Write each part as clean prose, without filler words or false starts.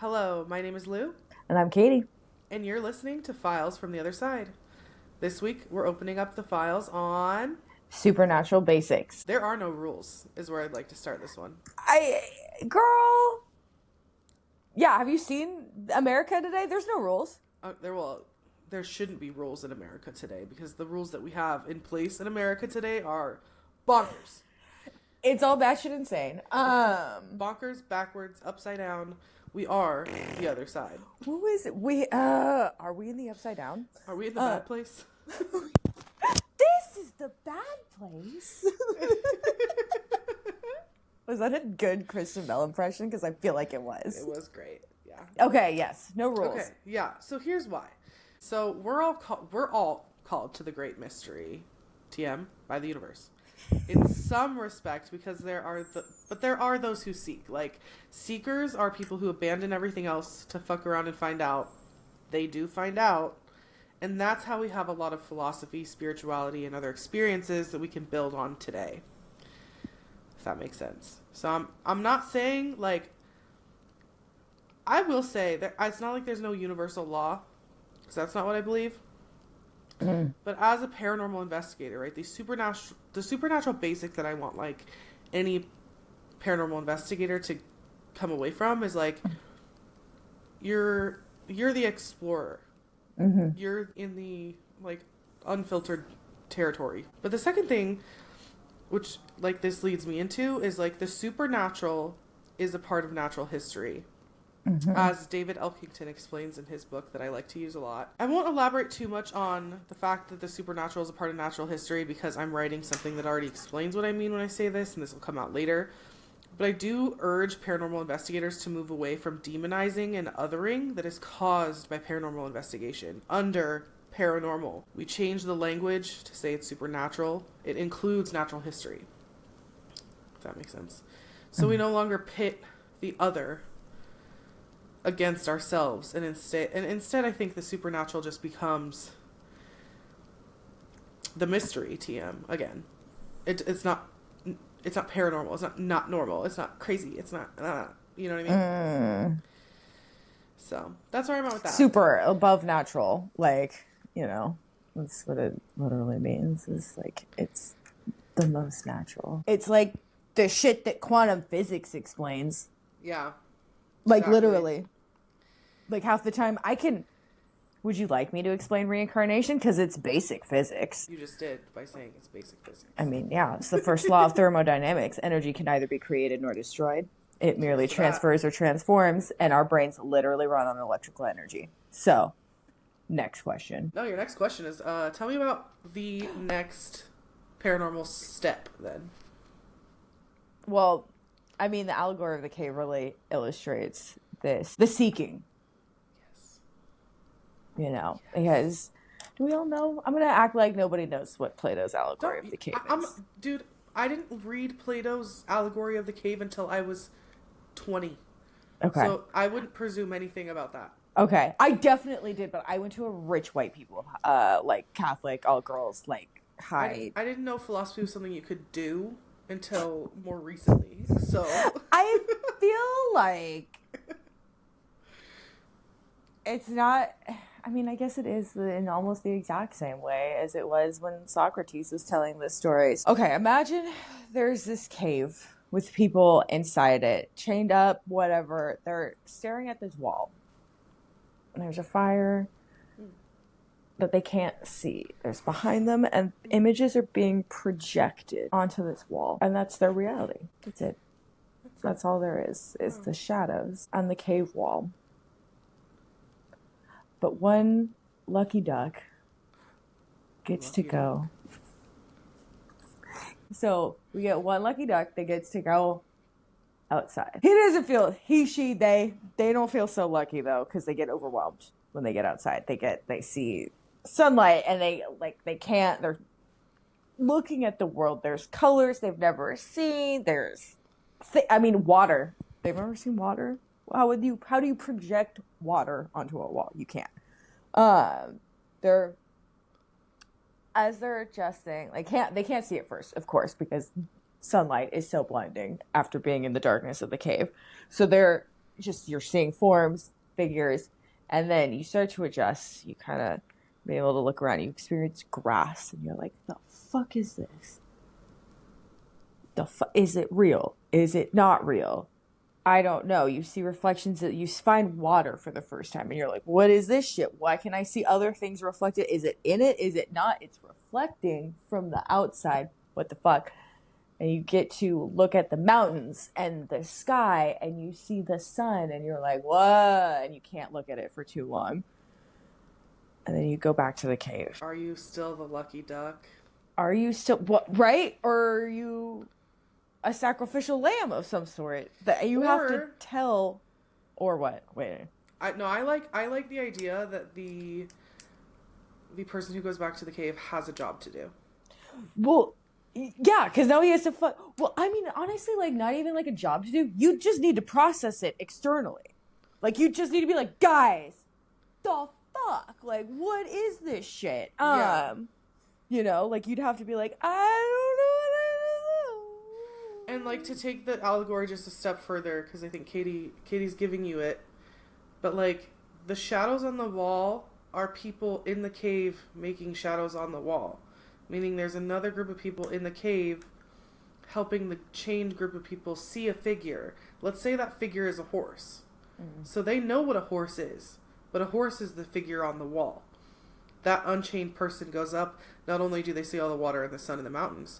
Hello, my name is Lou, And I'm Katie. and you're listening to Files from the Other Side. This week, we're opening up the files on Supernatural basics. There Are No Rules, is where I'd like to start this one. Girl. Yeah, have you seen America today? There's no rules. There shouldn't be rules in America today because the rules that we have in place in America today are bonkers. It's all batshit insane. Bonkers, backwards, upside down. We are the other side. Who is it? Are we in the upside down? Are we in the bad place? This is the bad place. Was that a good Kristen Bell impression? Because I feel like it was. It was great, yeah. Okay, yes. No rules. Okay, yeah. So here's why. So we're all called to the great mystery, TM, by the universe. In some respect, because there are those who seek. Like, seekers are people who abandon everything else to fuck around and find out. They do find out. And that's how we have a lot of philosophy, spirituality, and other experiences that we can build on today. If that makes sense. So I'm not saying, like, I will say that it's not like there's no universal law, because that's not what I believe. But as a paranormal investigator, right, the supernatural basic that I want, like, any paranormal investigator to come away from is, like, you're the explorer. Mm-hmm. You're in the, like, unfiltered territory. But the second thing, which, like, this leads me into, is, like, the supernatural is a part of natural history. Mm-hmm. As David Elkington explains in his book that I like to use a lot. I won't elaborate too much on the fact that the supernatural is a part of natural history because I'm writing something that already explains what I mean when I say this, and this will come out later. But I do urge paranormal investigators to move away from demonizing and othering that is caused by paranormal investigation. Under paranormal, we change the language to say it's supernatural. It includes natural history. If that makes sense. So we no longer pit the other against ourselves, and instead I think the supernatural just becomes the mystery. TM again. It's not paranormal. It's not normal. It's not crazy. It's not you know what I mean? So that's where I'm at with that. Super above natural, like, you know, that's what it literally means. Is like it's the most natural. It's like the shit that quantum physics explains. Yeah. Like, exactly. literally. Like, half the time would you like me to explain reincarnation? Because it's basic physics. You just did by saying it's basic physics. I mean, yeah, it's the first law of thermodynamics. Energy can neither be created nor destroyed. It merely transfers or transforms, and our brains literally run on electrical energy. So, next question. No, your next question is, tell me about the next paranormal step, then. Well, I mean, the allegory of the cave really illustrates this. The seeking. You know, because do we all know? I'm going to act like nobody knows what Plato's allegory of the cave is. Dude, I didn't read Plato's allegory of the cave until I was 20. Okay. So I wouldn't presume anything about that. Okay. I definitely did, but I went to a rich white people, like Catholic, all girls, like high. I didn't know philosophy was something you could do until more recently. So I feel like it's not... I mean, I guess it is in almost the exact same way as it was when Socrates was telling the stories. Okay, imagine there's this cave with people inside it, chained up, whatever. They're staring at this wall. And there's a fire that they can't see. There's behind them, and images are being projected onto this wall. And that's their reality. That's it. That's all there is the shadows on the cave wall. But one lucky duck gets to go. So we get one lucky duck that gets to go outside. He doesn't feel, they don't feel so lucky though, because they get overwhelmed when they get outside. They see sunlight and they're looking at the world. There's colors they've never seen. There's, water. They've never seen water. How do you project water onto a wall? You can't. They're adjusting, they can't see it first, of course, because sunlight is so blinding after being in the darkness of the cave. So they're just you're seeing forms, figures, and then you start to adjust. You kind of be able to look around. You experience grass, and you're like, "The fuck is this? Is it real? Is it not real? I don't know." You see reflections that you find water for the first time, and you're like, "What is this shit? Why can I see other things reflected? Is it in it? Is it not? It's reflecting from the outside. What the fuck?" And you get to look at the mountains and the sky, and you see the sun, and you're like, "What?" And you can't look at it for too long. And then you go back to the cave. Are you still the lucky duck? Are you still what? Right? Or are you a sacrificial lamb of some sort that you have to tell, or what? Wait. I like the idea that the person who goes back to the cave has a job to do. Well, yeah, because now he has to. Well, I mean, honestly, like not even like a job to do. You just need to process it externally. Like you just need to be like, guys, the fuck, like what is this shit? Yeah. You know, like you'd have to be like, I don't know. And like to take the allegory just a step further, because I think Katie's giving you it, but like the shadows on the wall are people in the cave making shadows on the wall, meaning there's another group of people in the cave helping the chained group of people see a figure. Let's say that figure is a horse. So they know what a horse is, but a horse is the figure on the wall. That unchained person goes up. Not only do they see all the water and the sun and the mountains,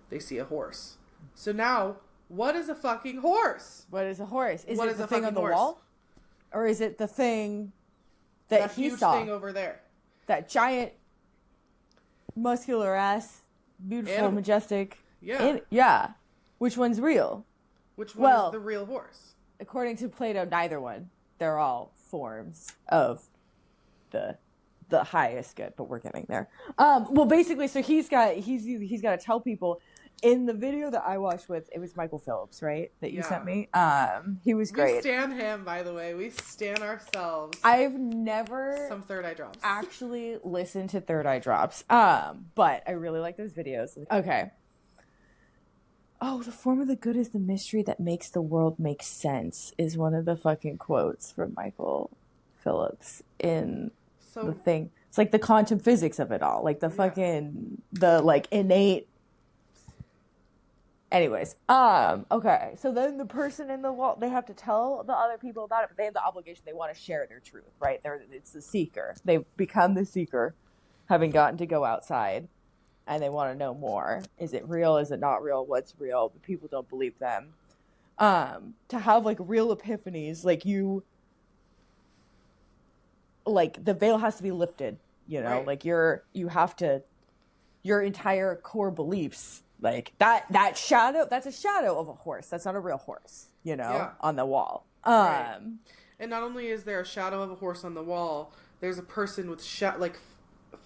they see a horse. So now, what is a fucking horse? What is a horse? Is what it is the a thing on the horse? wall? Or is it the thing that he huge saw? Thing over there. That giant, muscular ass, beautiful, Animal. majestic. Yeah. Yeah. Which one's real? Which one is the real horse? According to Plato, neither one. They're all forms of the highest good, but we're getting there. Well, basically, so he's got to tell people. In the video that I watched it was Michael Phillips, right? That you sent me. He was great. We stan him, by the way. We stan ourselves. I've never some Third Eye Drops actually listened to Third Eye Drops. But I really like those videos. Okay. Oh, the form of the good is the mystery that makes the world make sense is one of the fucking quotes from Michael Phillips in the thing. It's like the quantum physics of it all. Like the fucking the like innate. Anyways, okay. So then the person in the wall, they have to tell the other people about it, but they have the obligation. They want to share their truth, right? It's the seeker. They've become the seeker, having gotten to go outside, and they want to know more. Is it real? Is it not real? What's real? The people don't believe them. To have like real epiphanies, like the veil has to be lifted, you know, right. Like your entire core beliefs. Like that shadow, that's a shadow of a horse. That's not a real horse, you know, on the wall. Right. And not only is there a shadow of a horse on the wall, there's a person with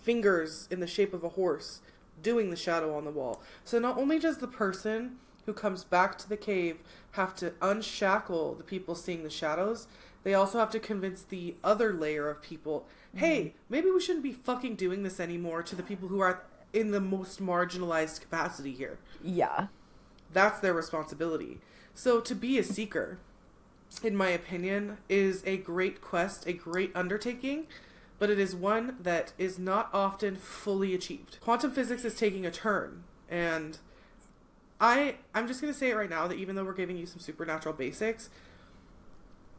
fingers in the shape of a horse doing the shadow on the wall. So not only does the person who comes back to the cave have to unshackle the people seeing the shadows, they also have to convince the other layer of people, hey, maybe we shouldn't be fucking doing this anymore, to the people who are in the most marginalized capacity here. Yeah. That's their responsibility. So to be a seeker, in my opinion, is a great quest, a great undertaking, but it is one that is not often fully achieved. Quantum physics is taking a turn, and I'm just going to say it right now that even though we're giving you some supernatural basics,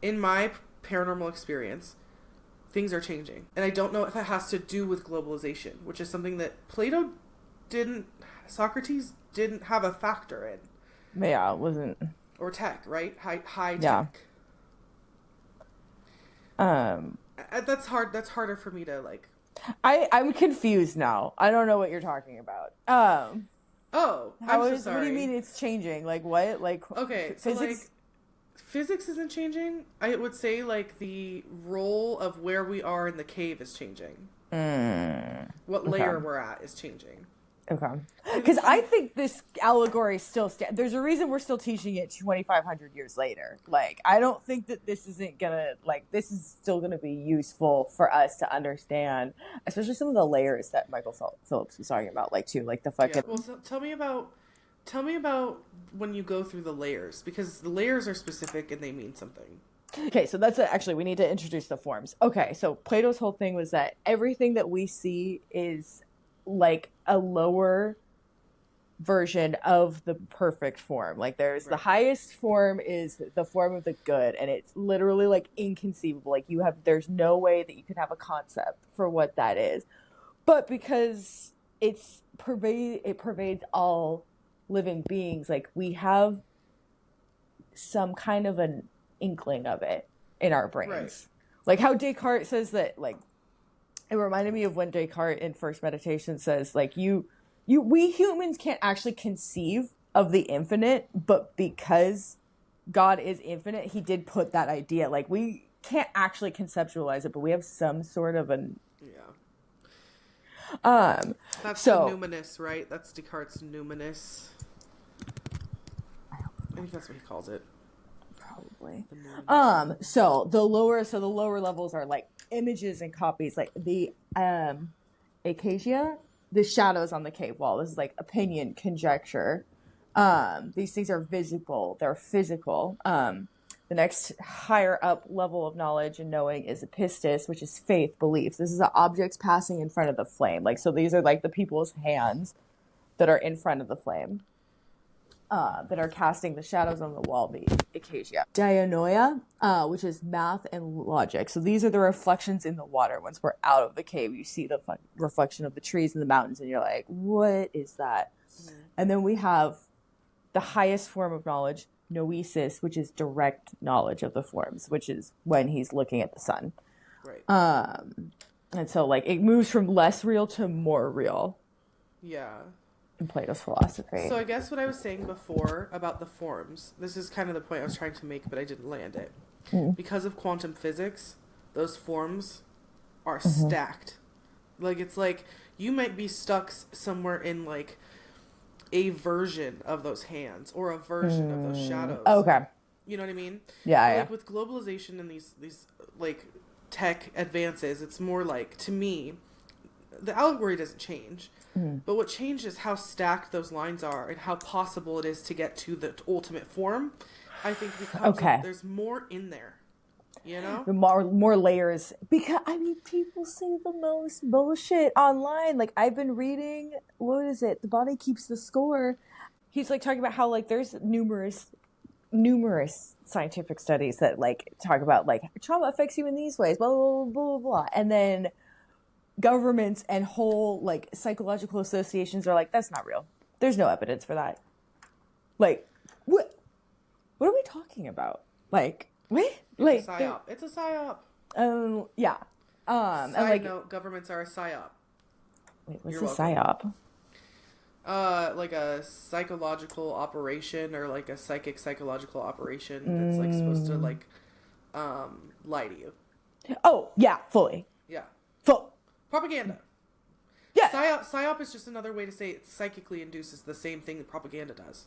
in my paranormal experience, things are changing. And I don't know if it has to do with globalization, which is something that Socrates didn't have a factor in. Yeah, it wasn't. Or tech, right? High tech. That's hard. That's harder for me to like. I'm confused now. I don't know what you're talking about. I'm so sorry. What do you mean it's changing? Like what? Like okay, so physics? Like physics isn't changing. I would say like the role of where we are in the cave is changing. What layer we're at is changing. Okay. Because I think this allegory still stands. There's a reason we're still teaching it 2,500 years later. Like, I don't think that this isn't gonna, like, this is still gonna be useful for us to understand, especially some of the layers that Michael Phillips was talking about, like, too, like the fucking. Yeah. Well, so tell me about when you go through the layers, because the layers are specific and they mean something. Okay, so that's actually, we need to introduce the forms. Okay, so Plato's whole thing was that everything that we see is like a lower version of the perfect form. Like there's the highest form is the form of the good, and it's literally like inconceivable. Like there's no way that you could have a concept for what that is. But because it pervades all living beings, like we have some kind of an inkling of it in our brains. Right. Like how Descartes says that, like, it reminded me of when Descartes in First Meditation says, like, we humans can't actually conceive of the infinite, but because God is infinite, he did put that idea. Like, we can't actually conceptualize it, but we have some sort of an... Yeah. That's the numinous, right? That's Descartes' numinous. I think that's what he calls it. Probably. So the lower levels are like images and copies, like the acacia, the shadows on the cave wall. This is like opinion, conjecture. These things are visible, they're physical. The next higher up level of knowledge and knowing is epistis, which is faith, belief. This is the objects passing in front of the flame. Like, so these are like the people's hands that are in front of the flame. That are casting the shadows on the wall, the acacia. Dianoia, which is math and logic. So these are the reflections in the water. Once we're out of the cave, you see the reflection of the trees and the mountains, and you're like, what is that? Mm. And then we have the highest form of knowledge, noesis, which is direct knowledge of the forms, which is when he's looking at the sun. Right. And so, like, it moves from less real to more real. Yeah. In Plato's philosophy. So I guess what I was saying before about the forms, this is kind of the point I was trying to make, but I didn't land it. Because of quantum physics, those forms are stacked. Like, it's like you might be stuck somewhere in like a version of those hands or a version of those shadows. Okay. You know what I mean? Yeah. Like with globalization and these like tech advances, it's more like, to me, the allegory doesn't change. But what changes is how stacked those lines are and how possible it is to get to the ultimate form. I think becomes there's more in there, you know? The more layers. Because, I mean, people say the most bullshit online. Like, I've been reading, what is it? The Body Keeps the Score. He's, like, talking about how, like, there's numerous scientific studies that, like, talk about, like, trauma affects you in these ways, blah, blah, blah, blah, blah. And then governments and whole like psychological associations are like, that's not real. There's no evidence for that. Like, what are we talking about? Like, what? Like, it's a psyop. It's a psyop. Yeah. Side and like, note, governments are a psyop. Wait, what's a psyop? Like a psychological operation or like a psychological operation that's like supposed to like lie to you. Oh yeah, fully. Yeah. Full. Propaganda. Yeah. Psyop is just another way to say it psychically induces the same thing that propaganda does.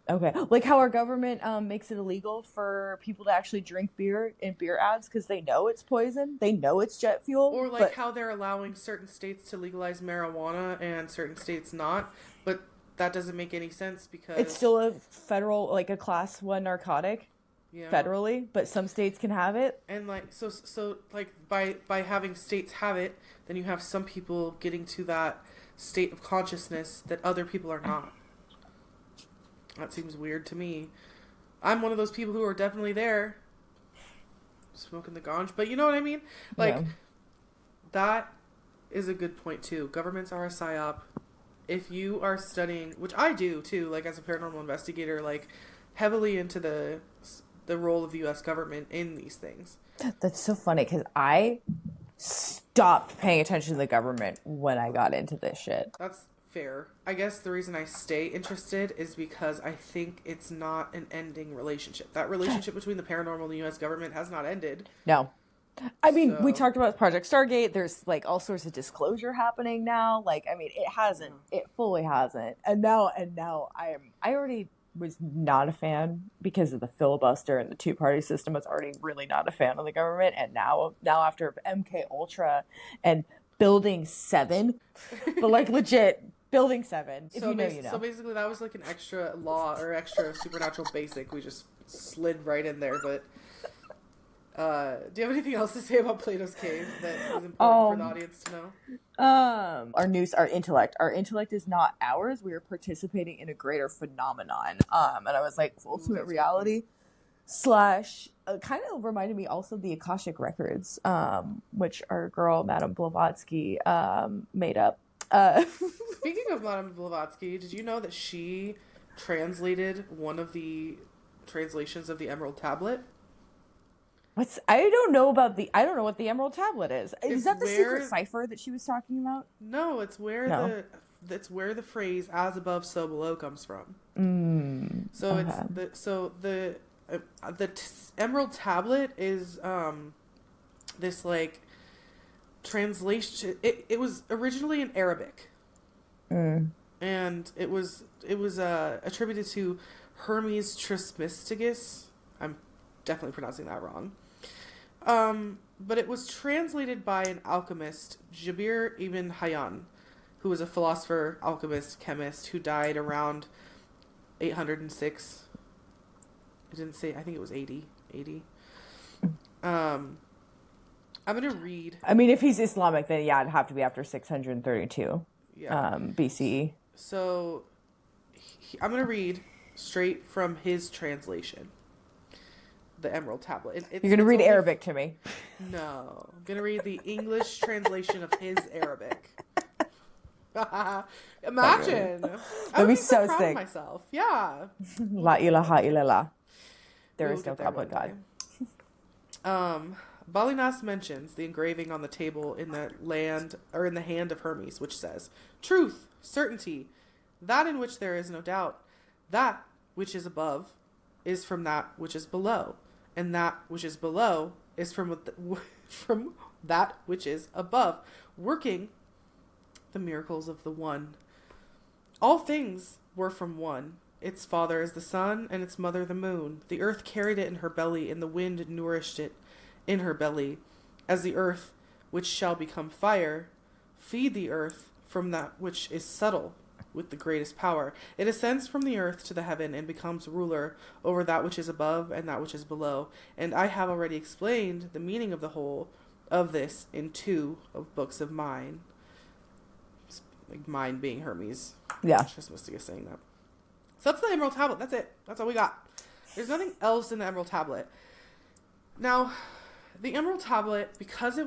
Okay. Like how our government makes it illegal for people to actually drink beer in beer ads because they know it's poison. They know it's jet fuel. Or like how they're allowing certain states to legalize marijuana and certain states not. But that doesn't make any sense because it's still a federal, like a class 1 narcotic. Yeah. Federally, but some states can have it. And like so like by having states have it, then you have some people getting to that state of consciousness that other people are not. That seems weird to me. I'm one of those people who are definitely there smoking the ganj, but you know what I mean? Like that is a good point too. Governments are a psyop. If you are studying, which I do too, like as a paranormal investigator, like heavily into the role of the U.S. government in these things. That's so funny because I stopped paying attention to the government when I got into this shit. That's fair. I guess the reason I stay interested is because I think it's not an ending relationship. That relationship between the paranormal and the U.S. government has not ended. No. I mean, we talked about Project Stargate. There's like all sorts of disclosure happening now. Like, I mean, it hasn't. It fully hasn't. And now I already was not a fan because of the filibuster and the two-party system. I was already really not a fan of the government, and now after MK Ultra and Building 7, but like legit Building 7. If you know, you know. So basically, that was like an extra law or extra supernatural basic we just slid right in there. But do you have anything else to say about Plato's cave that is important for the audience to know? Our intellect is not ours. We are participating in a greater phenomenon. And I was like, ultimate reality slash kind of reminded me also of the Akashic records, which our girl Madame Blavatsky made up. Speaking of Madame Blavatsky, did you know that she translated one of the translations of the Emerald Tablet? I don't know what the Emerald Tablet is. Is that the secret where- cipher that she was talking about? No, it's where No. that's where the phrase "as above, so below" comes from. So Okay. the Emerald Tablet is this like translation. It was originally in Arabic, and it was attributed to Hermes Trismegistus. I'm definitely pronouncing that wrong. But it was translated by an alchemist, Jabir ibn Hayyan, who was a philosopher, alchemist, chemist, who died around 806. I didn't say, I think it was 80. I'm going to read. I mean, if he's Islamic, then yeah, it'd have to be after 632 Yeah. BCE. So I'm going to read straight from his translation. The Emerald Tablet. You're going to read Arabic to me. No. I'm going to read the English translation of his Arabic. Imagine. I would be so so proud sick. of myself. Yeah. La ilaha illallah. There We'll is no get there God but one God. day. Balinas mentions the engraving on the table in the hand of Hermes, which says, "Truth, certainty, that in which there is no doubt, that which is above is from that which is below, and that which is below is from that which is above, working the miracles of the one. All things were from one. Its father is the sun, and its mother the moon. The earth carried it in her belly, and the wind nourished it in her belly. As the earth, which shall become fire, feed the earth from that which is subtle with the greatest power. It ascends from the earth to the heaven and becomes ruler over that which is above and that which is below. And I have already explained the meaning of the whole of this in 2 of books of mine." Like mine being Hermes. Yeah. Trismegistus saying that. So that's the Emerald Tablet. That's it. That's all we got. There's nothing else in the Emerald Tablet. Now, the Emerald Tablet, because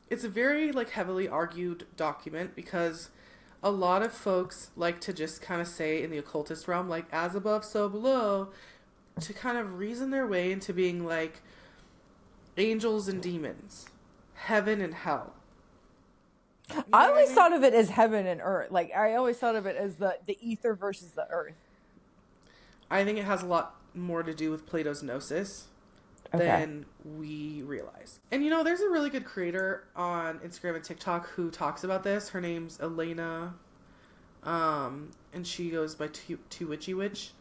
it's a very like heavily argued document, because a lot of folks like to just kind of say in the occultist realm, like as above, so below, to kind of reason their way into being like angels and demons, heaven and hell. I always thought of it as heaven and earth. Like, I always thought of it as the ether versus the earth. I think it has a lot more to do with Plato's gnosis than we realize. And there's a really good creator on Instagram and TikTok who talks about this. Her name's Elena, and she goes by Two Witchy Witch.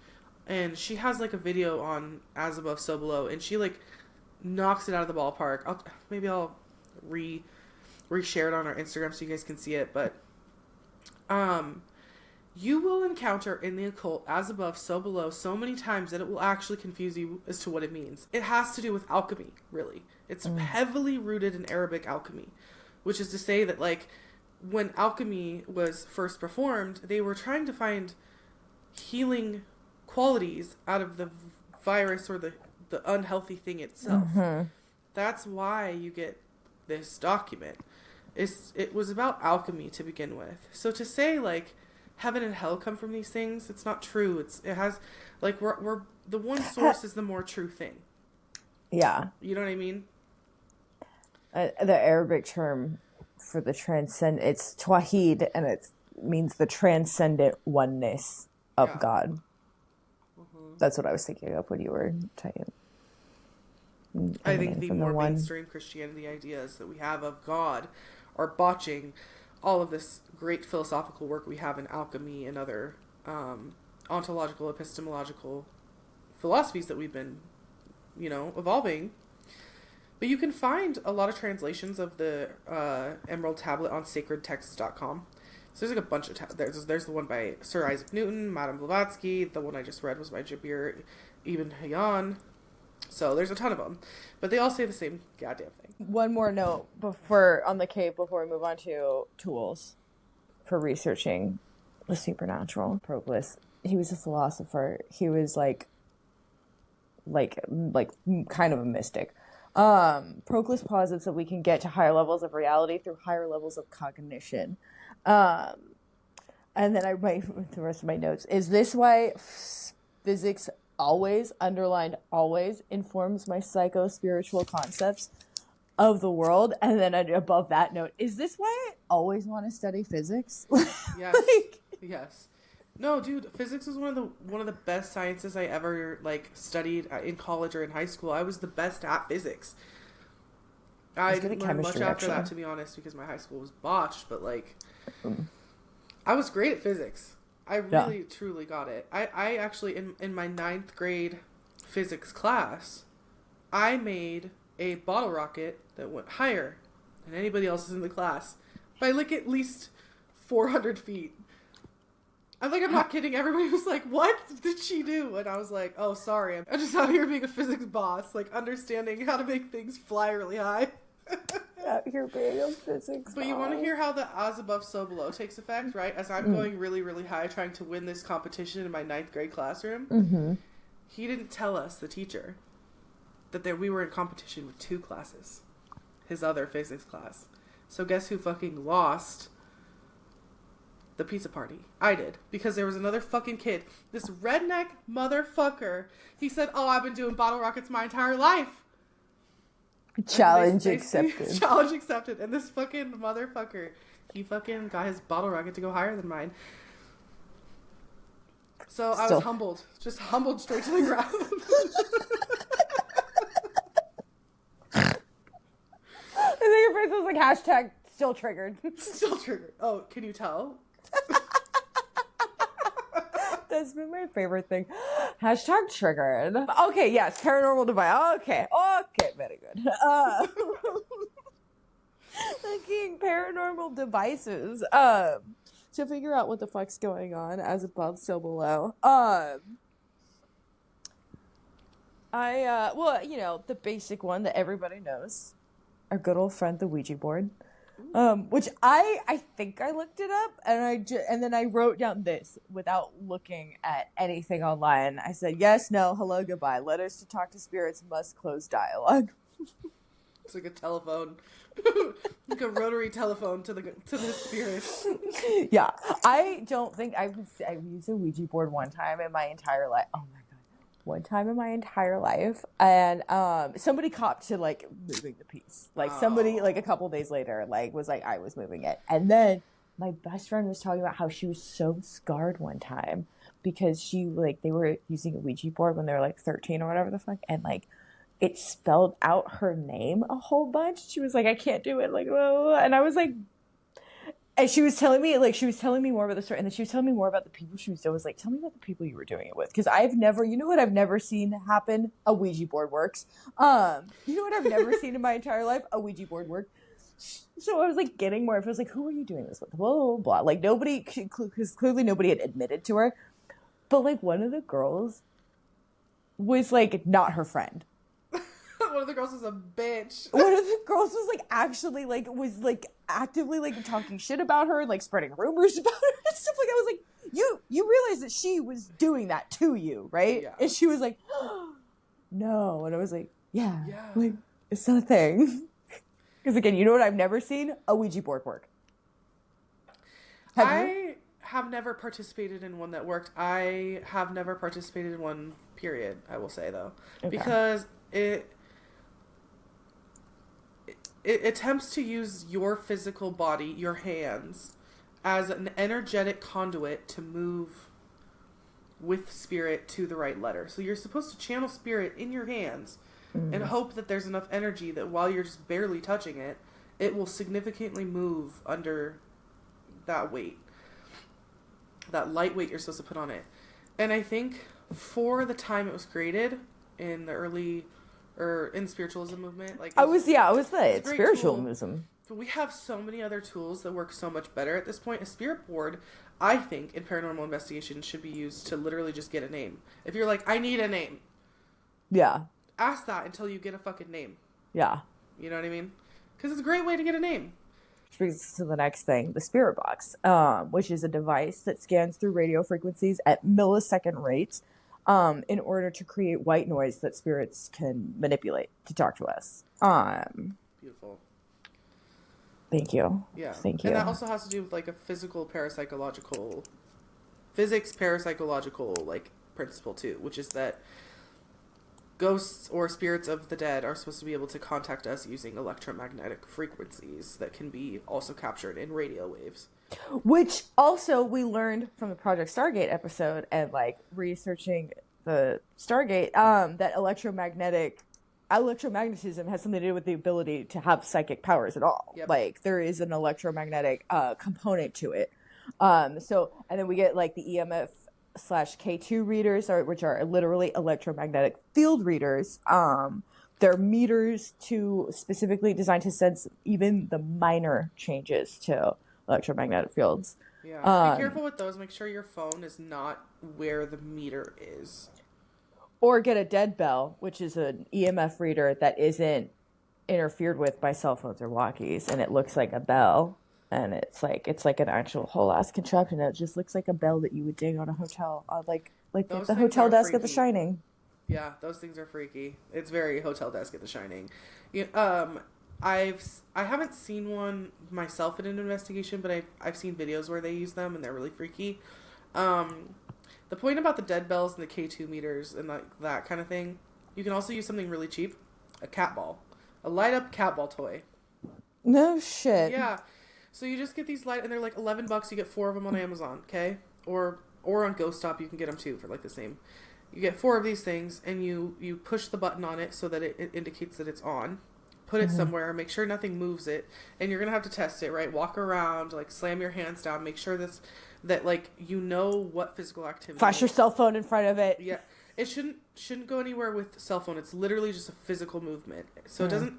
And she has like a video on As Above, So Below, and she like knocks it out of the ballpark. I'll reshare it on our Instagram so you guys can see it. But you will encounter in the occult as above, so below so many times that it will actually confuse you as to what it means. It has to do with alchemy, really. It's heavily rooted in Arabic alchemy, which is to say that like when alchemy was first performed, they were trying to find healing qualities out of the virus or the unhealthy thing itself. That's why you get this document. It was about alchemy to begin with. So to say like heaven and hell come from these things, it's not true. It has like we're the one source is the more true thing. Yeah. You know what I mean? The Arabic term for the it's tawhid, and it means the transcendent oneness of God. That's what I was thinking of when you were talking. I think the more mainstream Christianity ideas that we have of God are botching all of this great philosophical work we have in alchemy and other ontological, epistemological philosophies that we've been, evolving. But you can find a lot of translations of the Emerald Tablet on sacredtexts.com. So there's like a bunch of there's the one by Sir Isaac Newton, Madame Blavatsky. The one I just read was by Jabir even Heian. So there's a ton of them, but they all say the same goddamn thing. One more note on the cave before we move on to tools for researching the supernatural. Proclus, he was a philosopher. He was like kind of a mystic. Proclus posits that we can get to higher levels of reality through higher levels of cognition. And then I write the rest of my notes. Is this why physics always, underlined always, informs my psycho-spiritual concepts of the world? And then above that note, is this why I always want to study physics? Yes. Yes. No, dude, physics was one of the best sciences I ever studied in college or in high school. I was the best at physics. I didn't learn much after that, to be honest, because my high school was botched, but I was great at physics. I really, truly got it. I actually, in my 9th grade physics class, I made a bottle rocket that went higher than anybody else in the class by at least 400 feet. I'm not kidding. Everybody was like, what did she do? And I was like, oh, sorry. I'm just out here being a physics boss, understanding how to make things fly really high. Out here being a physics But you want to hear how the as above, so below takes effect, right? As I'm going really, really high, trying to win this competition in my 9th grade classroom, he didn't tell us, the teacher, that we were in competition with 2 classes. His other physics class. So guess who fucking lost the pizza party? I did. Because there was another fucking kid. This redneck motherfucker. He said, oh, I've been doing bottle rockets my entire life. Challenge accepted. Challenge accepted. And this fucking motherfucker, he fucking got his bottle rocket to go higher than mine. So I was humbled. Just humbled straight to the ground. I think your face was hashtag still triggered. Still triggered. Oh, can you tell? That's been my favorite thing. Hashtag triggered. Okay, yes, paranormal device. Okay, very good. Looking paranormal devices. To figure out what the fuck's going on, as above, so below. The basic one that everybody knows. Our good old friend, the Ouija board. Which I think I looked it up, and then I wrote down this without looking at anything online. I said, yes, no, hello, goodbye. Letters to talk to spirits must close dialogue. It's like a telephone. Like a rotary telephone to the spirits. Yeah. I don't think I've used a Ouija board one time in my entire life. Oh my god. One time in my entire life. And somebody copped to moving the piece. Somebody a couple days later was I was moving it. And then my best friend was talking about how she was so scarred one time because she they were using a Ouija board when they were 13 or whatever the fuck, and it spelled out her name a whole bunch. She was like, I can't do it. Whoa. And I was like, and she was telling me, more about the story. And then she was telling me more about the people she was doing. I was like, tell me about the people you were doing it with. Because I've never, you know what I've never seen happen? A Ouija board works. You know what I've never seen in my entire life? A Ouija board work. So I was getting more. I was like, who are you doing this with? Blah, blah, blah. Nobody, because clearly nobody had admitted to her. But one of the girls was not her friend. One of the girls was a bitch. One of the girls was actually actively talking shit about her and spreading rumors about her and stuff. I was like, you realize that she was doing that to you, right? Yeah. And she was like, oh, no. And I was like, yeah. It's not a thing. Because again, you know what I've never seen? A Ouija board work. I have never participated in one that worked. I have never participated in one, period, I will say, though. Okay. Because it attempts to use your physical body, your hands, as an energetic conduit to move with spirit to the right letter. So you're supposed to channel spirit in your hands and hope that there's enough energy that while you're just barely touching it, it will significantly move under that weight. That light weight you're supposed to put on it. And I think for the time it was created in the early... or in the spiritualism movement, I was the spiritualism. But we have so many other tools that work so much better at this point. A spirit board, I think, in paranormal investigation should be used to literally just get a name. If you're like, I need a name, Yeah. Ask that until you get a fucking name. Yeah. You know what I mean? Because it's a great way to get a name. Which brings us to the next thing, the spirit box, which is a device that scans through radio frequencies at millisecond rates in order to create white noise that spirits can manipulate to talk to us. Beautiful. Thank you. Yeah. Thank you. And that also has to do with like a physics parapsychological like principle too, which is that ghosts or spirits of the dead are supposed to be able to contact us using electromagnetic frequencies that can be also captured in radio waves. Which also we learned from the Project Stargate episode and like researching the Stargate that electromagnetism has something to do with the ability to have psychic powers at all. Yep. Like there is an electromagnetic component to it. So and then we get like the EMF/K2 readers, which are literally electromagnetic field readers. They're meters specifically designed to sense even the minor changes to electromagnetic fields. Yeah. Be careful with those. Make sure your phone is not where the meter is. Or get a dead bell, which is an EMF reader that isn't interfered with by cell phones or walkies, and it looks like a bell. And it's like an actual whole ass contraption. It just looks like a bell that you would ding on a hotel, like the hotel desk at The Shining. Yeah, those things are freaky. It's very hotel desk at The Shining. I haven't seen one myself in an investigation, but I've seen videos where they use them and they're really freaky. The point about the dead bells and the K2 meters and like that kind of thing, you can also use something really cheap, a cat ball, a light up cat ball toy. No shit. Yeah. So you just get these and they're like $11. You get 4 of them on Amazon, okay? Or on Ghost Stop you can get them too for like the same. You get 4 of these things and you push the button on it so that it indicates that it's on. Put it somewhere, make sure nothing moves it, and you're gonna have to test it, right? Walk around, like slam your hands down, make sure that like you know what physical activity. Flash your cell phone in front of it. Yeah, it shouldn't go anywhere with cell phone. It's literally just a physical movement, so it doesn't.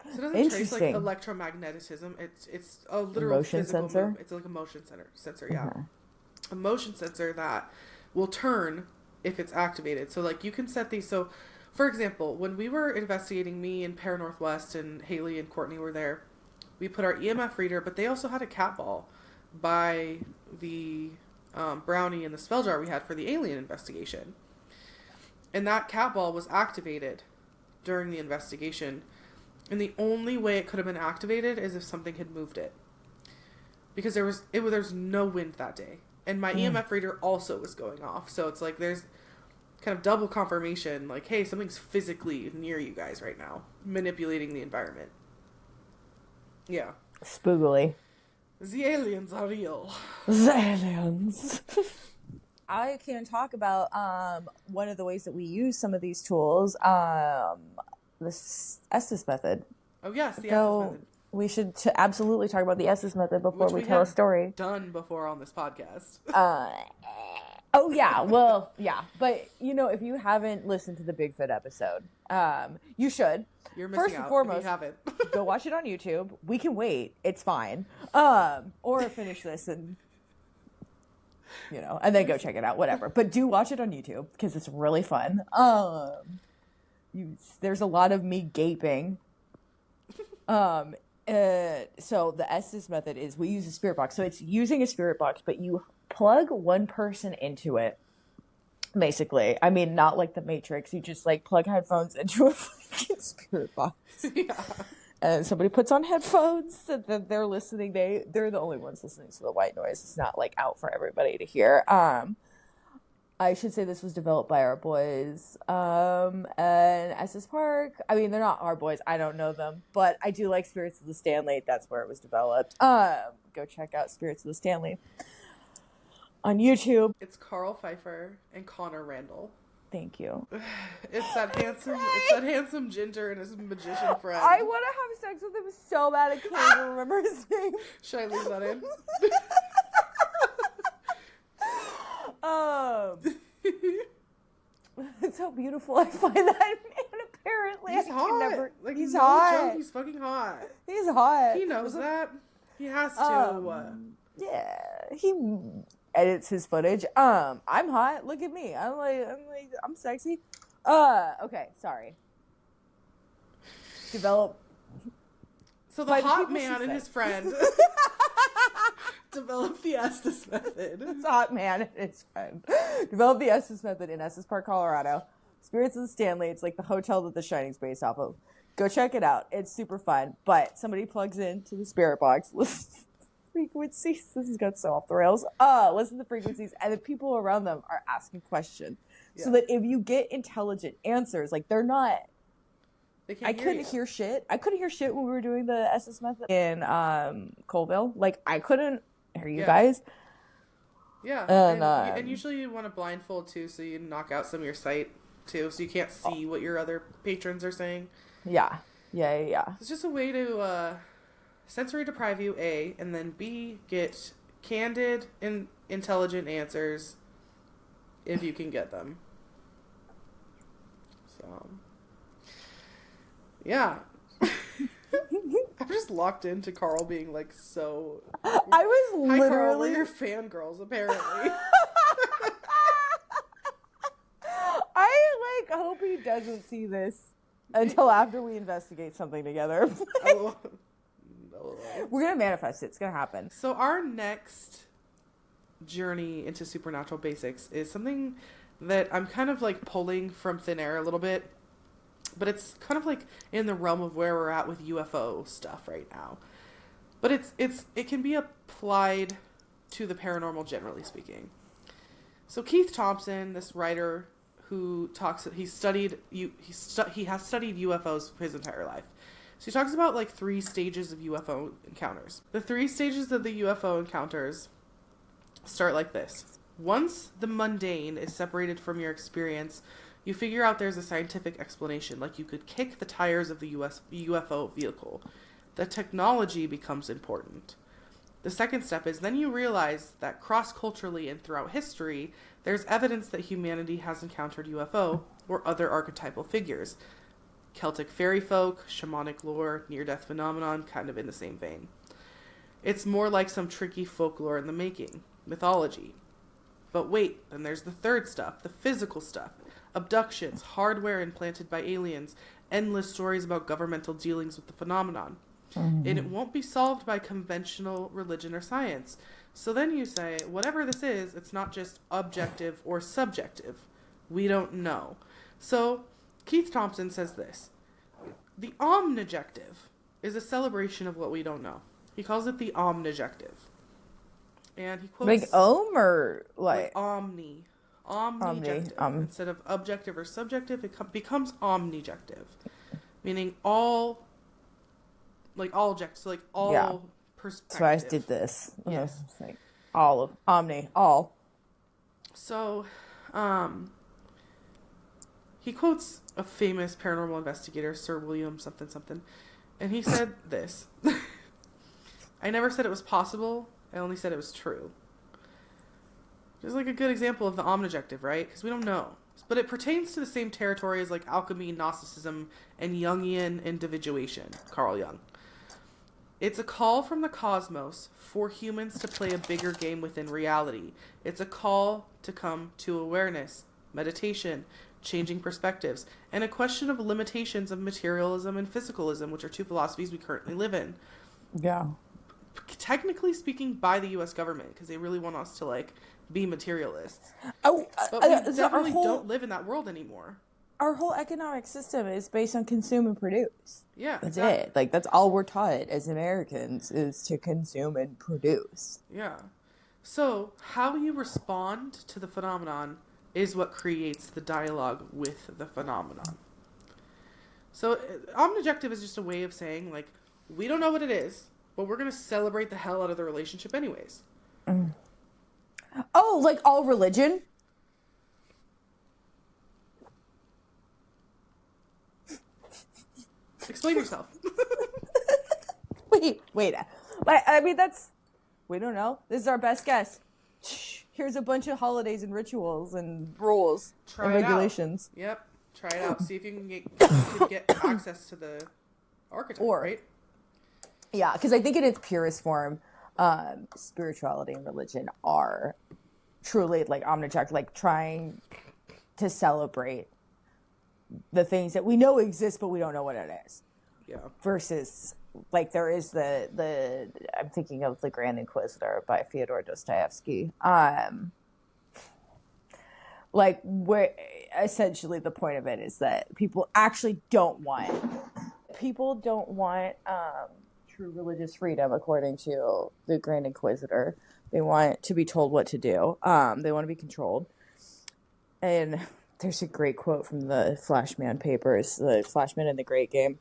So it doesn't trace like electromagnetism. It's a literal motion physical sensor. Movement. It's like a motion sensor. Yeah, a motion sensor that will turn if it's activated. So like you can set these. So, for example, when we were investigating, me and Para Northwest and Haley and Courtney were there. We put our EMF reader, but they also had a cat ball by the brownie and the spell jar we had for the alien investigation, and that cat ball was activated during the investigation. And the only way it could have been activated is if something had moved it. Because there was no wind that day. And my EMF reader also was going off. So it's like there's kind of double confirmation. Like, hey, something's physically near you guys right now. Manipulating the environment. Yeah. Spoogily. The aliens are real. The aliens. I can talk about one of the ways that we use some of these tools. The Estes method. Oh yes, the Estes method. We should absolutely talk about the Estes method before we tell a story. Done before on this podcast. Oh yeah, well yeah, but if you haven't listened to the Bigfoot episode, you should. You're missing First and out foremost, if you haven't. Go watch it on YouTube. We can wait; it's fine. Or finish this and and then go check it out. Whatever, but do watch it on YouTube because it's really fun. There's a lot of me gaping. So the Estes method is we use a spirit box. So it's using a spirit box, but you plug one person into it. Basically, I mean, not like the Matrix. You just like plug headphones into a fucking spirit box. Yeah. And somebody puts on headphones and then they're listening. They're the only ones listening to the white noise. It's not like out for everybody to hear. I should say this was developed by our boys and Estes Park. I mean, they're not our boys. I don't know them. But I do like Spirits of the Stanley. That's where it was developed. Go check out Spirits of the Stanley on YouTube. It's Carl Pfeiffer and Connor Randall. Thank you. It's that handsome ginger and his magician friend. I want to have sex with him so bad I can't even remember his name. Should I leave that in? It's so beautiful. I find that, and apparently he's hot. Never. Like, he's no hot. joke, he's fucking hot. He's hot. He knows that. He has to. Yeah, he edits his footage. I'm hot. Look at me. I'm sexy. Okay, sorry. Develop. So the hot man and his friend developed the Estes method. This hot man and his friend developed the Estes method in Estes Park, Colorado. Spirits of the Stanley. It's like the hotel that The Shining's based off of. Go check it out. It's super fun. But somebody plugs into the spirit box, listens to frequencies. This has got so off the rails. Listen to frequencies, and the people around them are asking questions. Yeah. So that if you get intelligent answers, like they're not. I couldn't hear shit. I couldn't hear shit when we were doing the Estes method in Colville. Like I couldn't hear you guys. Yeah, and usually you want to blindfold too, so you knock out some of your sight too, so you can't see what your other patrons are saying. Yeah. It's just a way to sensory deprive you, A, and then B, get candid and intelligent answers if you can get them. So, yeah. I'm just locked into Carl being like so. I was literally. Hi, Carl, we're your fangirls, apparently. I hope he doesn't see this until after we investigate something together. Oh, no. We're gonna manifest it. It's gonna happen. So our next journey into supernatural basics is something that I'm kind of like pulling from thin air a little bit, but it's kind of like in the realm of where we're at with UFO stuff right now. But it can be applied to the paranormal, generally speaking. So Keith Thompson, this writer who talks, he has studied UFOs his entire life. So he talks about like 3 stages of UFO encounters. The 3 stages of the UFO encounters start like this. Once the mundane is separated from your experience, you figure out there's a scientific explanation, like you could kick the tires of the UFO vehicle. The technology becomes important. The second step is then you realize that cross-culturally and throughout history, there's evidence that humanity has encountered UFO or other archetypal figures. Celtic fairy folk, shamanic lore, near-death phenomenon, kind of in the same vein. It's more like some tricky folklore in the making, mythology. But wait, then there's the third stuff, the physical stuff. Abductions, hardware implanted by aliens, endless stories about governmental dealings with the phenomenon. Mm-hmm. And it won't be solved by conventional religion or science. So then you say, whatever this is, it's not just objective or subjective. We don't know. So Keith Thompson says this. The omnijective is a celebration of what we don't know. He calls it the omnijective. And he quotes... Like om or like omni. Omnijective. Instead of objective or subjective, it becomes omnijective. Meaning all... Like all objective, so like all perspective. So I did this. Yes. It's like all of omni, all. So, he quotes a famous paranormal investigator, Sir William something, and he said this. I never said it was possible. I only said it was true. Just like a good example of the omnijective, right? Because we don't know. But it pertains to the same territory as like alchemy, Gnosticism, and Jungian individuation, Carl Jung. It's a call from the cosmos for humans to play a bigger game within reality. It's a call to come to awareness, meditation, changing perspectives, and a question of limitations of materialism and physicalism, which are 2 philosophies we currently live in. Yeah. Technically speaking, by the U.S. government, because they really want us to like be materialists. Oh, but we definitely don't live in that world anymore. Our whole economic system is based on consume and produce. Yeah, that's it. Like that's all we're taught as Americans is to consume and produce. Yeah. So how you respond to the phenomenon is what creates the dialogue with the phenomenon. So omnijective is just a way of saying like we don't know what it is, but we're gonna celebrate the hell out of the relationship anyways. Mm. Oh, like all religion? Explain yourself. Wait. I mean, we don't know. This is our best guess. Here's a bunch of holidays and rituals and rules and regulations. Yep. Try it out. See if you can get access to the archetype, right? Yeah, because I think in its purest form, spirituality and religion are truly like omniject, like trying to celebrate the things that we know exist, but we don't know what it is. Yeah. Versus, like, there is the I'm thinking of The Grand Inquisitor by Fyodor Dostoevsky. Like, where essentially the point of it is that people actually don't want true religious freedom, according to the Grand Inquisitor. They want to be told what to do. They want to be controlled. And there's a great quote from the Flashman papers, the Flashman in the Great Game.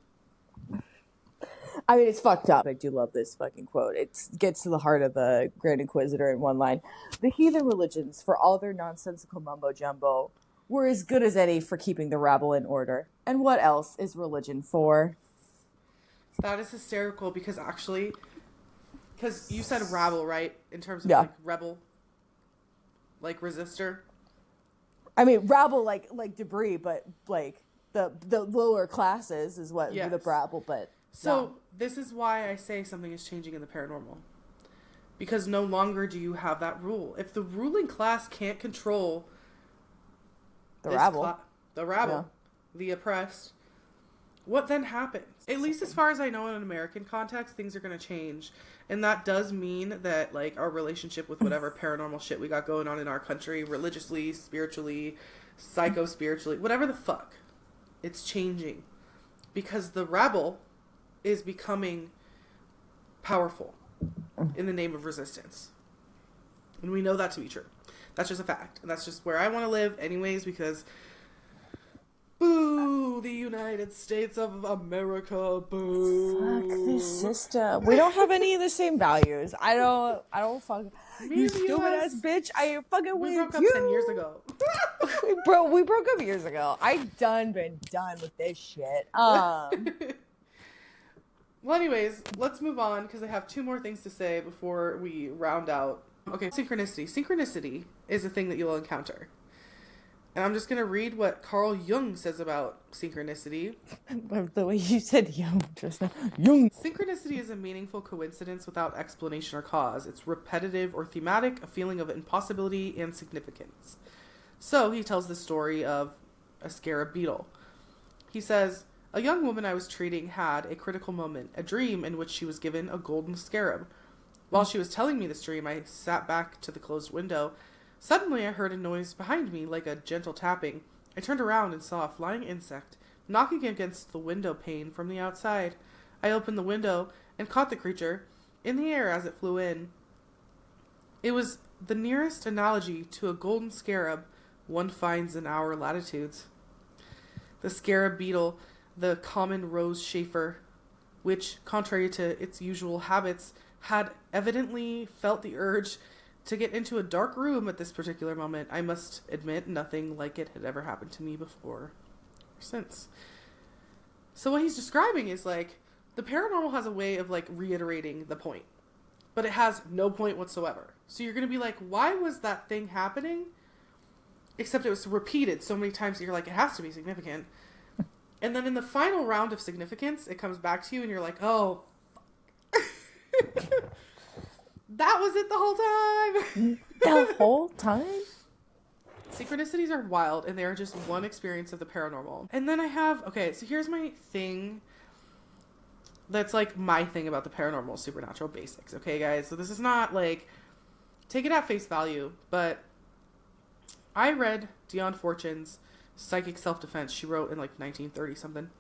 I mean, it's fucked up. I do love this fucking quote. It gets to the heart of the Grand Inquisitor in one line. The heathen religions, for all their nonsensical mumbo-jumbo, were as good as any for keeping the rabble in order. And what else is religion for? That is hysterical because you said rabble, right? In terms of like rebel, like resistor. I mean, rabble like debris, but like the lower classes is what the rabble, but... So this is why I say something is changing in the paranormal. Because no longer do you have that rule. If the ruling class can't control the rabble, the oppressed, what then happens? At least as far as I know in an American context, things are going to change. And that does mean that, like, our relationship with whatever paranormal shit we got going on in our country, religiously, spiritually, psycho-spiritually, whatever the fuck, it's changing. Because the rabble is becoming powerful in the name of resistance. And we know that to be true. That's just a fact. And that's just where I want to live anyways, because boo, the United States of America, boo. Fuck this system. We don't have any of the same values. I don't fuck. You stupid ass bitch. I fucking with you. We broke up 10 years ago. we broke up years ago. Been done with this shit. Well, anyways, let's move on because I have 2 more things to say before we round out. Okay, synchronicity. Synchronicity is a thing that you'll encounter. And I'm just going to read what Carl Jung says about synchronicity. The way you said Jung just now. Jung. Synchronicity is a meaningful coincidence without explanation or cause. It's repetitive or thematic, a feeling of impossibility and significance. So he tells the story of a scarab beetle. He says, a young woman I was treating had a critical moment, a dream in which she was given a golden scarab. While she was telling me this dream, I sat back to the closed window. Suddenly I heard a noise behind me, like a gentle tapping. I turned around and saw a flying insect knocking against the window pane from the outside. I opened the window and caught the creature in the air as it flew in. It was the nearest analogy to a golden scarab one finds in our latitudes. The scarab beetle, the common rose chafer, which, contrary to its usual habits, had evidently felt the urge to get into a dark room at this particular moment. I must admit, nothing like it had ever happened to me before or since. So what he's describing is, like, the paranormal has a way of, like, reiterating the point, but it has no point whatsoever. So you're going to be like, why was that thing happening? Except it was repeated so many times that you're like, it has to be significant. And then in the final round of significance, it comes back to you and you're like, oh, that was it the whole time. The whole time? Synchronicities are wild, and they are just one experience of the paranormal. And then I have, so here's my thing that's, like, my thing about the paranormal supernatural basics, okay, guys? So this is not, like, take it at face value, but I read Dion Fortune's Psychic Self-Defense. She wrote in, like, 1930-something.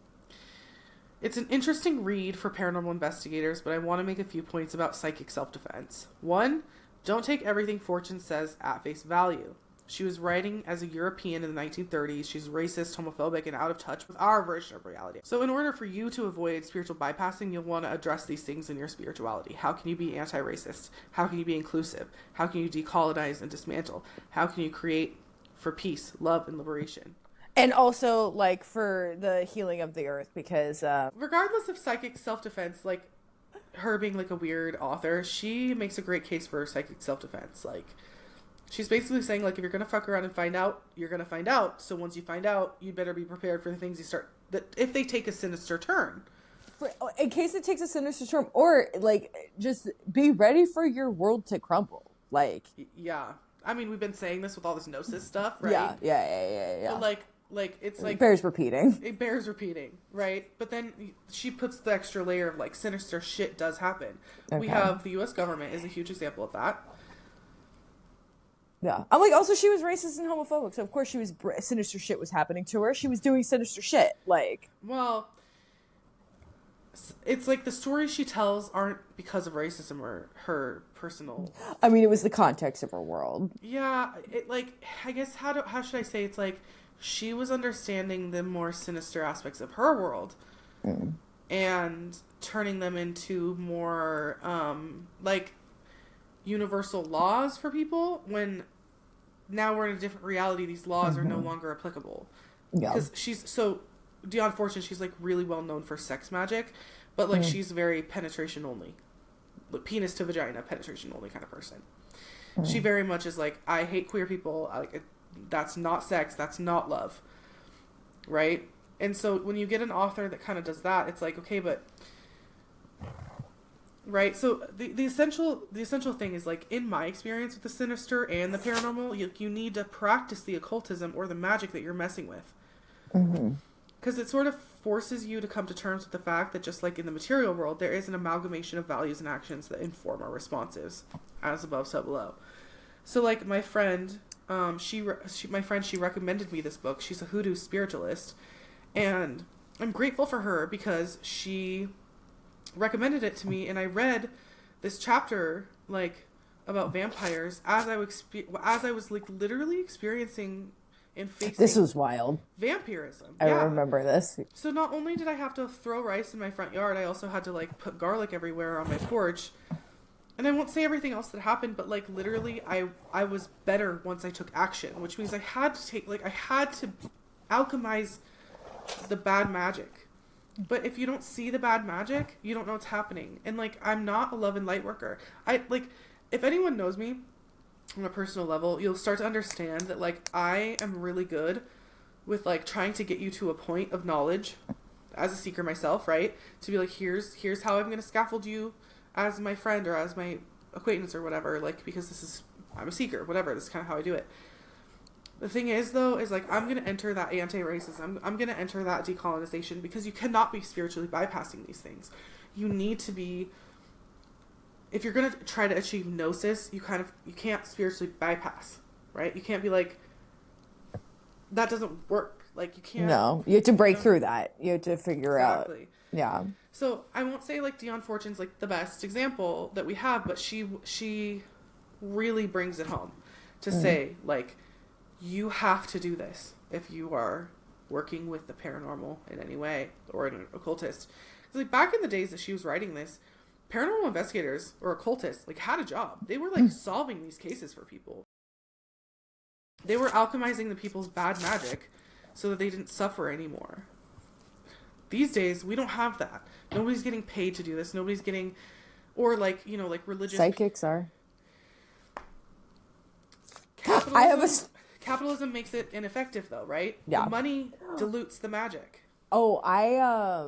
It's an interesting read for paranormal investigators, but I want to make a few points about psychic self-defense. 1, don't take everything Fortune says at face value. She was writing as a European in the 1930s. She's racist, homophobic, and out of touch with our version of reality. So in order for you to avoid spiritual bypassing, you'll want to address these things in your spirituality. How can you be anti-racist? How can you be inclusive? How can you decolonize and dismantle? How can you create for peace, love, and liberation? And also, like, for the healing of the earth, because... regardless of psychic self-defense, like, her being, like, a weird author, she makes a great case for psychic self-defense. Like, she's basically saying, like, if you're gonna fuck around and find out, you're gonna find out. So once you find out, you better be prepared for the things that if they take a sinister turn. In case it takes a sinister turn, or, like, just be ready for your world to crumble. Like... Yeah. I mean, we've been saying this with all this Gnosis stuff, right? Yeah. But, like, Like, it's It bears repeating. It bears repeating, right? But then she puts the extra layer of, like, sinister shit does happen. Okay. We have the U.S. government is a huge example of that. Yeah. I'm like, also, she was racist and homophobic, so of course she was, sinister shit was happening to her. She was doing sinister shit, like. Well, it's like the stories she tells aren't because of racism or her personal. I mean, it was the context of her world. Yeah, it, like, I guess, how should I say, it's like, she was understanding the more sinister aspects of her world and turning them into more, like, universal laws for people, when now we're in a different reality. These laws are no longer applicable. Yeah. Because Dion Fortune, she's, like, really well known for sex magic, but, like, she's very penetration only. Like, penis to vagina, penetration only kind of person. She very much is like, I hate queer people. That's not sex. That's not love. Right? And so when you get an author that kind of does that, it's like, okay, but... Right? So the essential thing is, like, in my experience with the sinister and the paranormal, you need to practice the occultism or the magic that you're messing with. Because it sort of forces you to come to terms with the fact that, just like in the material world, there is an amalgamation of values and actions that inform our responses, as above, so below. So, like, my friend... she recommended me this book. She's a hoodoo spiritualist, and I'm grateful for her because she recommended it to me, and I read this chapter, like, about vampires as I was like literally experiencing and facing. This was wild. Vampirism. I remember this. So not only did I have to throw rice in my front yard, I also had to, like, put garlic everywhere on my porch. And I won't say everything else that happened, but, like, literally, I was better once I took action, which means I had to alchemize the bad magic. But if you don't see the bad magic, you don't know what's happening. And, like, I'm not a love and light worker. If anyone knows me on a personal level, you'll start to understand that, like, I am really good with, like, trying to get you to a point of knowledge as a seeker myself, right? To be like, here's how I'm going to scaffold you as my friend or as my acquaintance or whatever, like, because I'm a seeker, whatever, this is kind of how I do it. The thing is, though, is, like, I'm going to enter that anti-racism, I'm going to enter that decolonization, because you cannot be spiritually bypassing these things. You need to be, if you're going to try to achieve gnosis, you can't spiritually bypass, right? You can't be like, that doesn't work. Like, you can't. No, you have to break through that. You have to figure out. Yeah. So I won't say, like, Dion Fortune's, like, the best example that we have, but she really brings it home to say, like, you have to do this if you are working with the paranormal in any way, or an occultist. Because, like, back in the days that she was writing this, paranormal investigators or occultists, like, had a job. They were, like, solving these cases for people. They were alchemizing the people's bad magic so that they didn't suffer anymore. These days, we don't have that. Nobody's getting paid to do this. Nobody's getting, or, like, you know, like, religious. Psychics are. Capitalism makes it ineffective, though, right? Yeah. The money dilutes the magic. Oh, I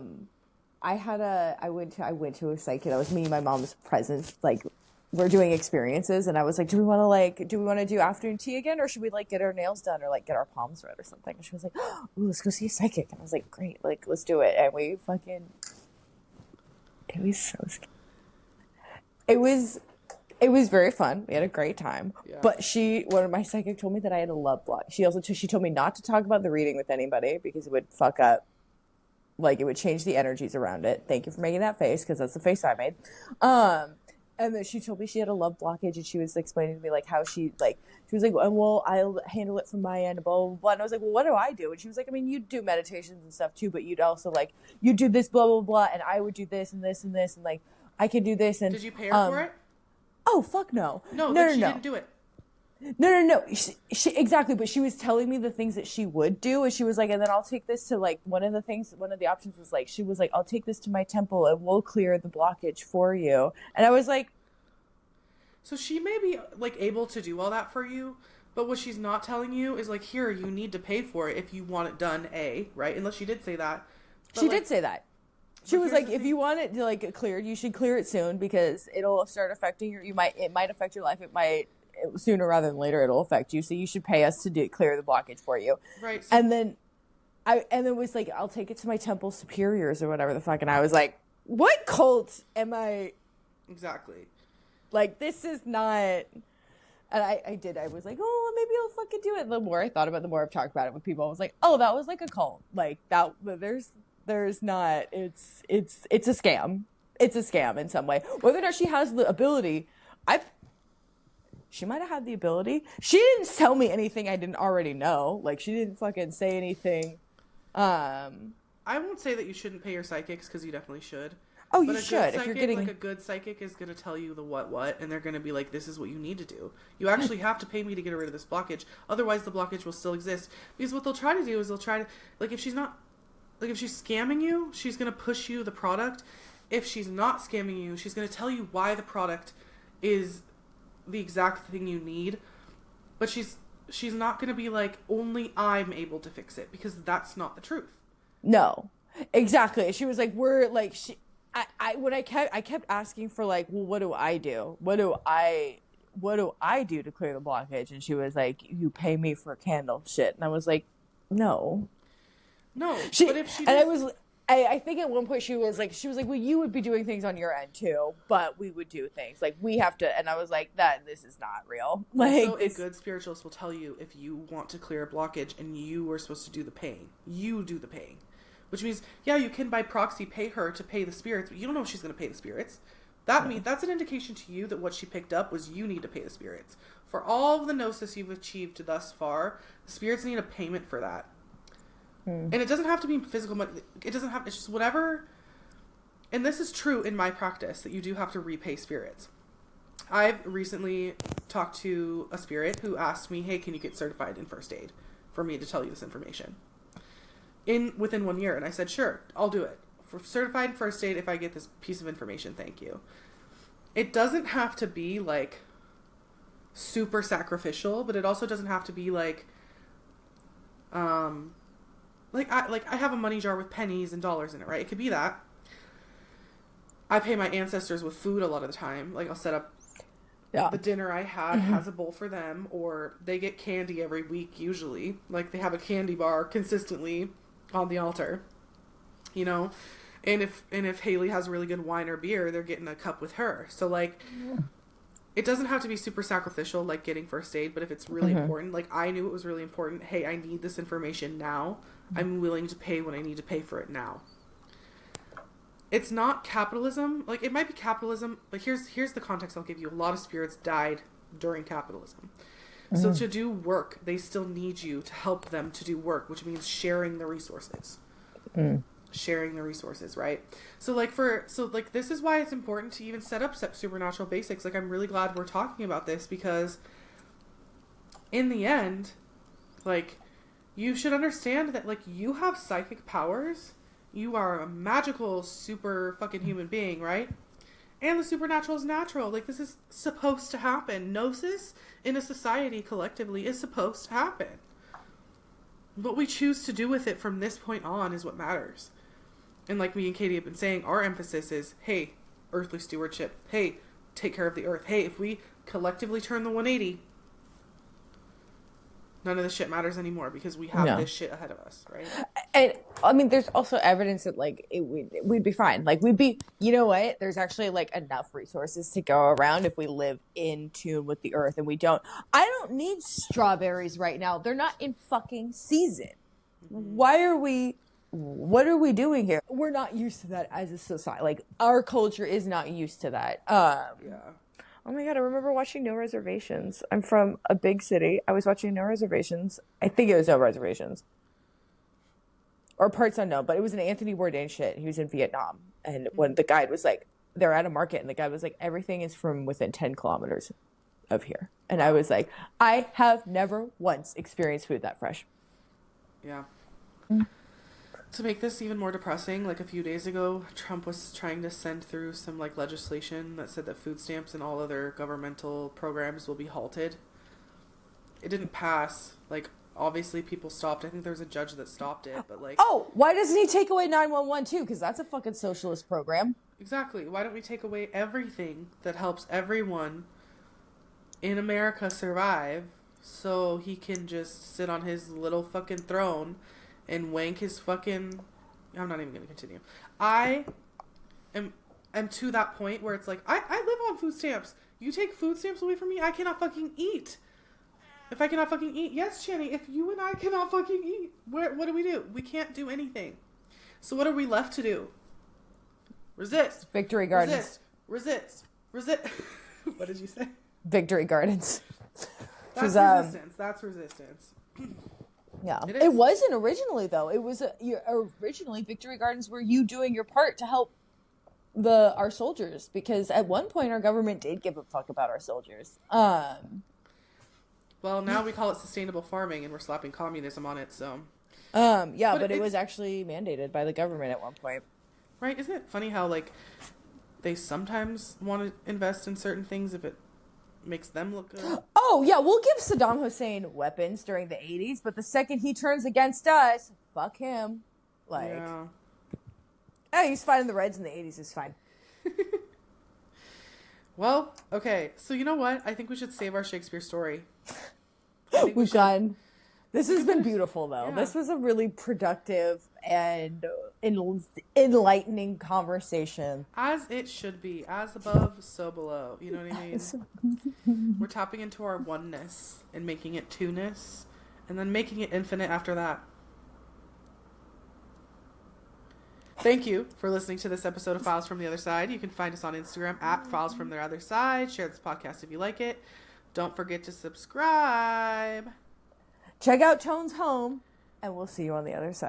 went to a psychic. That was me and my mom's present. Like, we're doing experiences, and I was like, do we want to do afternoon tea again, or should we, like, get our nails done, or, like, get our palms read or something? And she was like, oh, let's go see a psychic. And I was like, great, like, let's do it. And it was so scary. It was very fun. We had a great time. Yeah. But one of my psychic told me that I had a love block. She told me not to talk about the reading with anybody because it would fuck up. Like, it would change the energies around it. Thank you for making that face, because that's the face I made. And then she told me she had a love blockage, and she was explaining to me, like, how she was like, well, I'll handle it from my end, blah, blah, blah. And I was like, well, what do I do? And she was like, I mean, you'd do meditations and stuff too, but you'd also, like, you'd do this, blah, blah, blah, and I would do this and this and this, and, like, I could do this. And did you pay her for it? Oh, fuck no. No, she didn't do it. No. She exactly, but she was telling me the things that she would do, and she was like, and then I'll take this to, like, one of the options was, like, she was like, I'll take this to my temple and we'll clear the blockage for you. And I was like, so she may be, like, able to do all that for you, but what she's not telling you is, like, here, you need to pay for it if you want it done, right? Unless she did say that. But, she did say that. She was like, if you want it to, like, cleared, you should clear it soon, because it'll start affecting it might affect your life. Sooner rather than later, it'll affect you. So you should pay us to clear the blockage for you. Right. And then and it was like, I'll take it to my temple superiors or whatever the fuck. And I was like, what cult am I? Exactly. Like, this is not. And I was like, oh, maybe I'll fucking do it. And the more I thought about it, the more I've talked about it with people, I was like, oh, that was like a cult. Like, that, there's not, it's a scam. It's a scam in some way. Whether or not she has the ability, she might have had the ability. She didn't tell me anything I didn't already know. Like, she didn't fucking say anything. I won't say that you shouldn't pay your psychics, because you definitely should. Oh, but you should. If you're getting like a good psychic is going to tell you the what, and they're going to be like, this is what you need to do. You actually have to pay me to get rid of this blockage. Otherwise, the blockage will still exist. Because what they'll try to do is they'll try to, like, if she's scamming you, she's going to push you the product. If she's not scamming you, she's going to tell you why the product is the exact thing you need. But she's not going to be like, only I'm able to fix it, because that's not the truth. No, exactly. She was like, I kept asking for like, well, what do I do? What do I do to clear the blockage? And she was like, you pay me for candle shit. And I was like, no. But if she I think at one point she was like, well, you would be doing things on your end too, but we would do things like we have to. And I was like, this is not real. Like, also, a good spiritualist will tell you, if you want to clear a blockage and you were supposed to do the paying, you do the paying. Which means, yeah, you can by proxy pay her to pay the spirits, but you don't know if she's going to pay the spirits. That's an indication to you that what she picked up was you need to pay the spirits. For all of the gnosis you've achieved thus far, the spirits need a payment for that. And it doesn't have to be physical money. It's just whatever. And this is true in my practice, that you do have to repay spirits. I've recently talked to a spirit who asked me, hey, can you get certified in first aid for me to tell you this information? Within 1 year. And I said, sure, I'll do it. For certified first aid, if I get this piece of information, thank you. It doesn't have to be like super sacrificial, but it also doesn't have to be like I have a money jar with pennies and dollars in it, right? It could be that. I pay my ancestors with food a lot of the time. Like, I'll set up the dinner I had has a bowl for them, or they get candy every week usually. Like, they have a candy bar consistently on the altar, you know. And if Haley has really good wine or beer, they're getting a cup with her. So like, it doesn't have to be super sacrificial like getting first aid, but if it's really important, like I knew it was really important. Hey, I need this information now. I'm willing to pay when I need to pay for it now. It's not capitalism. Like, it might be capitalism, but here's the context I'll give you. A lot of spirits died during capitalism. So to do work, they still need you to help them to do work, which means sharing the resources. Sharing the resources, right? So this is why it's important to even set up supernatural basics. Like, I'm really glad we're talking about this, because in the end, like, you should understand that, like, you have psychic powers. You are a magical, super fucking human being, right? And the supernatural is natural. Like, this is supposed to happen. Gnosis in a society collectively is supposed to happen. What we choose to do with it from this point on is what matters. And like me and Katie have been saying, our emphasis is, hey, earthly stewardship. Hey, take care of the earth. Hey, if we collectively turn the 180, none of this shit matters anymore, because we have this shit ahead of us, right? And I mean, there's also evidence that like we'd be fine. Like, we'd be, you know what? There's actually like enough resources to go around if we live in tune with the earth, and we don't. I don't need strawberries right now. They're not in fucking season. What are we doing here? We're not used to that as a society. Like, our culture is not used to that. Oh my God, I remember watching No Reservations. I'm from a big city. I was watching No Reservations. I think it was No Reservations. Or Parts Unknown, but it was an Anthony Bourdain shit. He was in Vietnam. And when the guide was like, they're at a market, and the guy was like, everything is from within 10 kilometers of here. And I was like, I have never once experienced food that fresh. Yeah. To make this even more depressing, like a few days ago, Trump was trying to send through some like legislation that said that food stamps and all other governmental programs will be halted. It didn't pass. Like, obviously people stopped. I think there was a judge that stopped it, but like... Oh, why doesn't he take away 911 too? Because that's a fucking socialist program. Exactly. Why don't we take away everything that helps everyone in America survive, so he can just sit on his little fucking throne and wank his fucking... I'm not even going to continue. I am to that point where it's like, I live on food stamps. You take food stamps away from me, I cannot fucking eat. If I cannot fucking eat, yes, Channy, if you and I cannot fucking eat, what do? We can't do anything. So what are we left to do? Resist. Victory Gardens. Resist. What did you say? Victory Gardens. That's resistance. That's resistance. Yeah. It wasn't originally, though. It was originally Victory Gardens were you doing your part to help our soldiers, because at one point our government did give a fuck about our soldiers. Well, now we call it sustainable farming, and we're slapping communism on it, so... but it was actually mandated by the government at one point. Right? Isn't it funny how, like, they sometimes want to invest in certain things if it makes them look good? Oh, yeah, we'll give Saddam Hussein weapons during the 80s, but the second he turns against us, fuck him. Like, yeah. Oh, he's fighting the Reds in the 80s, it's fine. Well, okay, so you know what? I think we should save our Shakespeare story. We've gone... This has been beautiful, though. Yeah. This was a really productive and enlightening conversation. As it should be. As above, so below. You know what I mean? We're tapping into our oneness and making it two-ness, and then making it infinite after that. Thank you for listening to this episode of Files from the Other Side. You can find us on Instagram at Files from the Other Side. Share this podcast if you like it. Don't forget to subscribe. Check out Tone's Home, and we'll see you on the other side.